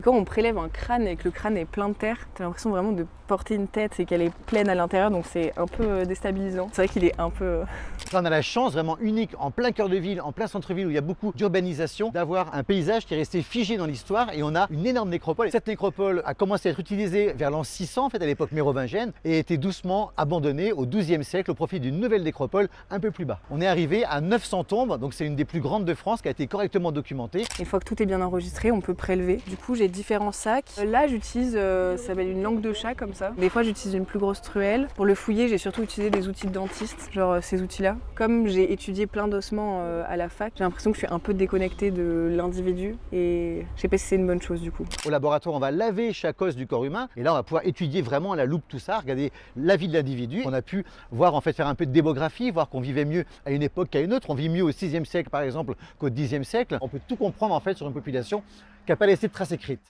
Quand on prélève un crâne et que le crâne est plein de terre, t'as l'impression vraiment de porter une tête et qu'elle est pleine à l'intérieur, donc c'est un peu déstabilisant. C'est vrai qu'il est un peu... Là, on a la chance vraiment unique, en plein cœur de ville, en plein centre-ville où il y a beaucoup d'urbanisation, d'avoir un paysage qui est resté figé dans l'histoire et on a une énorme nécropole. Cette nécropole a commencé à être utilisée vers l'an 600, en fait, à l'époque mérovingienne, et a été doucement abandonnée au XIIe siècle au profit d'une nouvelle nécropole un peu plus bas. On est arrivé à 900 tombes, donc c'est une des plus grandes de France qui a été correctement documentée. Une fois que tout est bien enregistré, on peut prélever. Du coup, j'ai différents sacs. Là, j'utilise, ça s'appelle une langue de chat comme ça. Des fois, j'utilise une plus grosse truelle. Pour le fouiller, j'ai surtout utilisé des outils de dentiste, genre ces outils-là. Comme j'ai étudié plein d'ossements à la fac, j'ai l'impression que je suis un peu déconnectée de l'individu et je sais pas si c'est une bonne chose du coup. Au laboratoire, on va laver chaque os du corps humain et là, on va pouvoir étudier vraiment à la loupe tout ça, regarder la vie de l'individu. On a pu voir, en fait, faire un peu de démographie, voir qu'on vivait mieux à une époque qu'à une autre. On vit mieux au 6e siècle, par exemple, qu'au 10e siècle. On peut tout comprendre, en fait, sur une population qui n'a pas laissé de traces écrites.